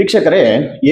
ವೀಕ್ಷಕರೇ,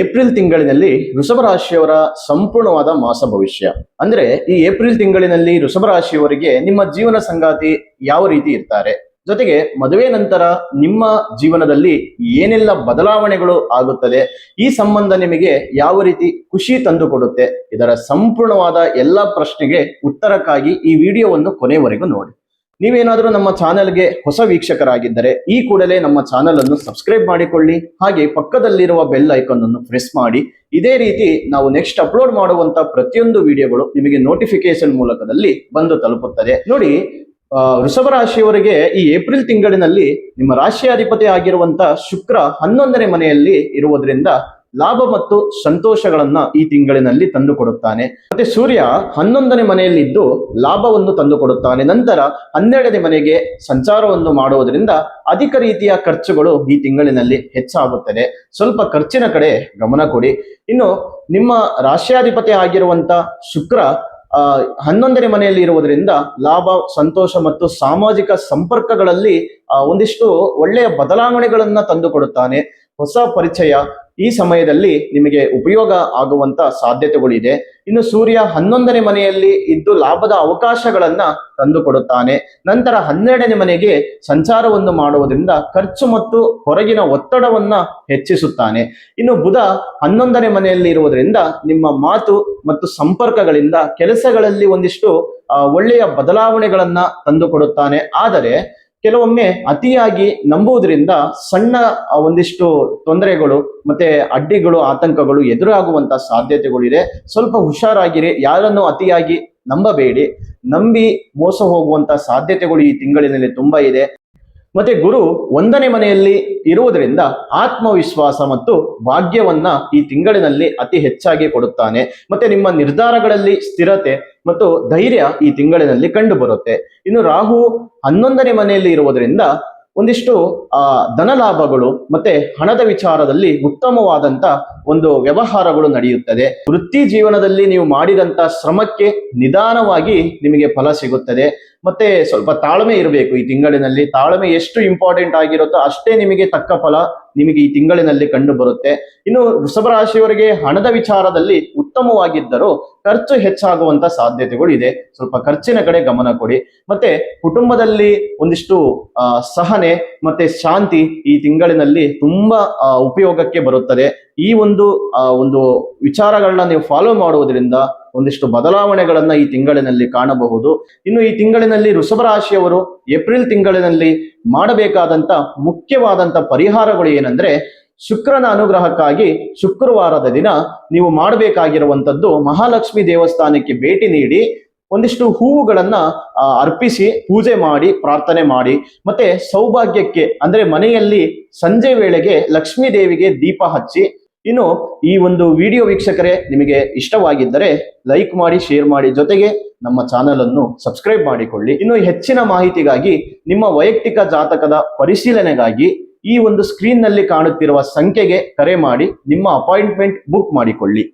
ಏಪ್ರಿಲ್ ತಿಂಗಳಿನಲ್ಲಿ ವೃಷಭ ರಾಶಿಯವರ ಸಂಪೂರ್ಣವಾದ ಮಾಸ ಭವಿಷ್ಯ ಅಂದ್ರೆ ಈ ಏಪ್ರಿಲ್ ತಿಂಗಳಿನಲ್ಲಿ ವೃಷಭ ರಾಶಿಯವರಿಗೆ ನಿಮ್ಮ ಜೀವನ ಸಂಗಾತಿ ಯಾವ ರೀತಿ ಇರ್ತಾರೆ, ಜೊತೆಗೆ ಮದುವೆ ನಂತರ ನಿಮ್ಮ ಜೀವನದಲ್ಲಿ ಏನೆಲ್ಲ ಬದಲಾವಣೆಗಳು ಆಗುತ್ತದೆ, ಈ ಸಂಬಂಧ ನಿಮಗೆ ಯಾವ ರೀತಿ ಖುಷಿ ತಂದು ಕೊಡುತ್ತೆ, ಇದರ ಸಂಪೂರ್ಣವಾದ ಎಲ್ಲ ಪ್ರಶ್ನೆಗೆ ಉತ್ತರಕ್ಕಾಗಿ ಈ ವಿಡಿಯೋವನ್ನು ಕೊನೆವರೆಗೂ ನೋಡಿ. ನೀವೇನಾದರೂ ನಮ್ಮ ಚಾನೆಲ್ಗೆ ಹೊಸ ವೀಕ್ಷಕರಾಗಿದ್ದರೆ ಈ ಕೂಡಲೇ ನಮ್ಮ ಚಾನೆಲ್ ಅನ್ನು ಸಬ್ಸ್ಕ್ರೈಬ್ ಮಾಡಿಕೊಳ್ಳಿ, ಹಾಗೆ ಪಕ್ಕದಲ್ಲಿರುವ ಬೆಲ್ ಐಕಾನ್ ಅನ್ನು ಪ್ರೆಸ್ ಮಾಡಿ. ಇದೇ ರೀತಿ ನಾವು ನೆಕ್ಸ್ಟ್ ಅಪ್ಲೋಡ್ ಮಾಡುವಂತ ಪ್ರತಿಯೊಂದು ವಿಡಿಯೋಗಳು ನಿಮಗೆ ನೋಟಿಫಿಕೇಶನ್ ಮೂಲಕದಲ್ಲಿ ಬಂದು ತಲುಪುತ್ತದೆ. ನೋಡಿ, ವೃಷಭ ರಾಶಿಯವರಿಗೆ ಈ ಏಪ್ರಿಲ್ ತಿಂಗಳಿನಲ್ಲಿ ನಿಮ್ಮ ರಾಶಿಯಾಧಿಪತಿ ಆಗಿರುವಂತ ಶುಕ್ರ 11ನೇ ಮನೆಯಲ್ಲಿ ಇರುವುದರಿಂದ ಲಾಭ ಮತ್ತು ಸಂತೋಷಗಳನ್ನ ಈ ತಿಂಗಳಿನಲ್ಲಿ ತಂದು ಕೊಡುತ್ತಾನೆ. ಮತ್ತೆ ಸೂರ್ಯ 11ನೇ ಮನೆಯಲ್ಲಿದ್ದು ಲಾಭವನ್ನು ತಂದು ಕೊಡುತ್ತಾನೆ. ನಂತರ 12ನೇ ಮನೆಗೆ ಸಂಚಾರವನ್ನು ಮಾಡುವುದರಿಂದ ಅಧಿಕ ರೀತಿಯ ಖರ್ಚುಗಳು ಈ ತಿಂಗಳಿನಲ್ಲಿ ಹೆಚ್ಚಾಗುತ್ತದೆ. ಸ್ವಲ್ಪ ಖರ್ಚಿನ ಕಡೆ ಗಮನ ಕೊಡಿ. ಇನ್ನು ನಿಮ್ಮ ರಾಶಿಯಾಧಿಪತಿ ಆಗಿರುವಂತ ಶುಕ್ರ 11ನೇ ಮನೆಯಲ್ಲಿ ಇರುವುದರಿಂದ ಲಾಭ, ಸಂತೋಷ ಮತ್ತು ಸಾಮಾಜಿಕ ಸಂಪರ್ಕಗಳಲ್ಲಿ ಒಂದಿಷ್ಟು ಒಳ್ಳೆಯ ಬದಲಾವಣೆಗಳನ್ನ ತಂದು ಕೊಡುತ್ತಾನೆ. ಹೊಸ ಪರಿಚಯ ಈ ಸಮಯದಲ್ಲಿ ನಿಮಗೆ ಉಪಯೋಗ ಆಗುವಂತ ಸಾಧ್ಯತೆಗಳಿದೆ. ಇನ್ನು ಸೂರ್ಯ 11ನೇ ಮನೆಯಲ್ಲಿ ಇದ್ದು ಲಾಭದ ಅವಕಾಶಗಳನ್ನ ತಂದು ಕೊಡುತ್ತಾನೆ. ನಂತರ 12ನೇ ಮನೆಗೆ ಸಂಚಾರವನ್ನು ಮಾಡುವುದರಿಂದ ಖರ್ಚು ಮತ್ತು ಹೊರಗಿನ ಒತ್ತಡವನ್ನ ಹೆಚ್ಚಿಸುತ್ತಾನೆ. ಇನ್ನು ಬುಧ 11ನೇ ಮನೆಯಲ್ಲಿ ಇರುವುದರಿಂದ ನಿಮ್ಮ ಮಾತು ಮತ್ತು ಸಂಪರ್ಕಗಳಿಂದ ಕೆಲಸಗಳಲ್ಲಿ ಒಂದಿಷ್ಟು ಒಳ್ಳೆಯ ಬದಲಾವಣೆಗಳನ್ನ ತಂದು ಕೊಡುತ್ತಾನೆ. ಆದರೆ ಕೆಲವೊಮ್ಮೆ ಅತಿಯಾಗಿ ನಂಬುವುದರಿಂದ ಸಣ್ಣ ಒಂದಿಷ್ಟು ತೊಂದರೆಗಳು ಮತ್ತೆ ಅಡ್ಡಿಗಳು, ಆತಂಕಗಳು ಎದುರಾಗುವಂತ ಸಾಧ್ಯತೆಗಳಿದೆ. ಸ್ವಲ್ಪ ಹುಷಾರಾಗಿರಿ. ಯಾರನ್ನು ಅತಿಯಾಗಿ ನಂಬಬೇಡಿ. ನಂಬಿ ಮೋಸ ಹೋಗುವಂತ ಸಾಧ್ಯತೆಗಳು ಈ ತಿಂಗಳಿನಲ್ಲಿ ತುಂಬಾ ಇದೆ. ಮತ್ತೆ ಗುರು 1ನೇ ಮನೆಯಲ್ಲಿ ಇರುವುದರಿಂದ ಆತ್ಮವಿಶ್ವಾಸ ಮತ್ತು ಭಾಗ್ಯವನ್ನ ಈ ತಿಂಗಳಿನಲ್ಲಿ ಅತಿ ಹೆಚ್ಚಾಗಿ ಕೊಡುತ್ತಾನೆ. ಮತ್ತೆ ನಿಮ್ಮ ನಿರ್ಧಾರಗಳಲ್ಲಿ ಸ್ಥಿರತೆ ಮತ್ತು ಧೈರ್ಯ ಈ ತಿಂಗಳಿನಲ್ಲಿ ಕಂಡು ಬರುತ್ತೆ. ಇನ್ನು ರಾಹು 11ನೇ ಮನೆಯಲ್ಲಿ ಇರುವುದರಿಂದ ಒಂದಿಷ್ಟು ಧನ ಲಾಭಗಳು ಮತ್ತೆ ಹಣದ ವಿಚಾರದಲ್ಲಿ ಉತ್ತಮವಾದಂತ ಒಂದು ವ್ಯವಹಾರಗಳು ನಡೆಯುತ್ತದೆ. ವೃತ್ತಿ ಜೀವನದಲ್ಲಿ ನೀವು ಮಾಡಿದಂತ ಶ್ರಮಕ್ಕೆ ನಿಧಾನವಾಗಿ ನಿಮಗೆ ಫಲ ಸಿಗುತ್ತದೆ. ಮತ್ತೆ ಸ್ವಲ್ಪ ತಾಳ್ಮೆ ಇರಬೇಕು ಈ ತಿಂಗಳಿನಲ್ಲಿ. ತಾಳ್ಮೆ ಎಷ್ಟು ಇಂಪಾರ್ಟೆಂಟ್ ಆಗಿರುತ್ತೋ ಅಷ್ಟೇ ನಿಮಗೆ ತಕ್ಕ ಫಲ ನಿಮಗೆ ಈ ತಿಂಗಳಿನಲ್ಲಿ ಕಂಡು ಬರುತ್ತೆ. ಇನ್ನು ವೃಷಭ ರಾಶಿಯವರಿಗೆ ಹಣದ ವಿಚಾರದಲ್ಲಿ ಉತ್ತಮವಾಗಿದ್ದರೂ ಖರ್ಚು ಹೆಚ್ಚಾಗುವಂತ ಸಾಧ್ಯತೆಗಳು ಇದೆ. ಸ್ವಲ್ಪ ಖರ್ಚಿನ ಕಡೆ ಗಮನ ಕೊಡಿ. ಮತ್ತೆ ಕುಟುಂಬದಲ್ಲಿ ಒಂದಿಷ್ಟು ಸಹನೆ ಮತ್ತೆ ಶಾಂತಿ ಈ ತಿಂಗಳಿನಲ್ಲಿ ತುಂಬಾ ಉಪಯೋಗಕ್ಕೆ ಬರುತ್ತದೆ. ಈ ಒಂದು ವಿಚಾರಗಳನ್ನ ನೀವು ಫಾಲೋ ಮಾಡುವುದರಿಂದ ಒಂದಿಷ್ಟು ಬದಲಾವಣೆಗಳನ್ನ ಈ ತಿಂಗಳಿನಲ್ಲಿ ಕಾಣಬಹುದು. ಇನ್ನು ಈ ತಿಂಗಳಿನಲ್ಲಿ ವೃಷಭ ರಾಶಿಯವರು ಏಪ್ರಿಲ್ ತಿಂಗಳಿನಲ್ಲಿ ಮಾಡಬೇಕಾದಂತ ಮುಖ್ಯವಾದಂತ ಪರಿಹಾರಗಳು ಏನಂದ್ರೆ, ಶುಕ್ರನ ಅನುಗ್ರಹಕ್ಕಾಗಿ ಶುಕ್ರವಾರದ ದಿನ ನೀವು ಮಾಡಬೇಕಾಗಿರುವಂತದ್ದು ಮಹಾಲಕ್ಷ್ಮಿ ದೇವಸ್ಥಾನಕ್ಕೆ ಭೇಟಿ ನೀಡಿ ಒಂದಿಷ್ಟು ಹೂವುಗಳನ್ನ ಅರ್ಪಿಸಿ ಪೂಜೆ ಮಾಡಿ ಪ್ರಾರ್ಥನೆ ಮಾಡಿ. ಮತ್ತೆ ಸೌಭಾಗ್ಯಕ್ಕೆ ಅಂದ್ರೆ ಮನೆಯಲ್ಲಿ ಸಂಜೆ ವೇಳೆಗೆ ಲಕ್ಷ್ಮೀ ದೇವಿಗೆ ದೀಪ ಹಚ್ಚಿ. ಇನ್ನು ಈ ಒಂದು ವಿಡಿಯೋ ವೀಕ್ಷಕರೇ ನಿಮಗೆ ಇಷ್ಟವಾಗಿದ್ದರೆ ಲೈಕ್ ಮಾಡಿ, ಶೇರ್ ಮಾಡಿ, ಜೊತೆಗೆ ನಮ್ಮ ಚಾನೆಲ್ ಅನ್ನು ಸಬ್ಸ್ಕ್ರೈಬ್ ಮಾಡಿಕೊಳ್ಳಿ. ಇನ್ನು ಹೆಚ್ಚಿನ ಮಾಹಿತಿಗಾಗಿ ನಿಮ್ಮ ವೈಯಕ್ತಿಕ ಜಾತಕದ ಪರಿಶೀಲನೆಗಾಗಿ ಈ ಒಂದು ಸ್ಕ್ರೀನ್ ನಲ್ಲಿ ಕಾಣುತ್ತಿರುವ ಸಂಖ್ಯೆಗೆ ಕರೆ ಮಾಡಿ ನಿಮ್ಮ ಅಪಾಯಿಂಟ್ಮೆಂಟ್ ಬುಕ್ ಮಾಡಿಕೊಳ್ಳಿ.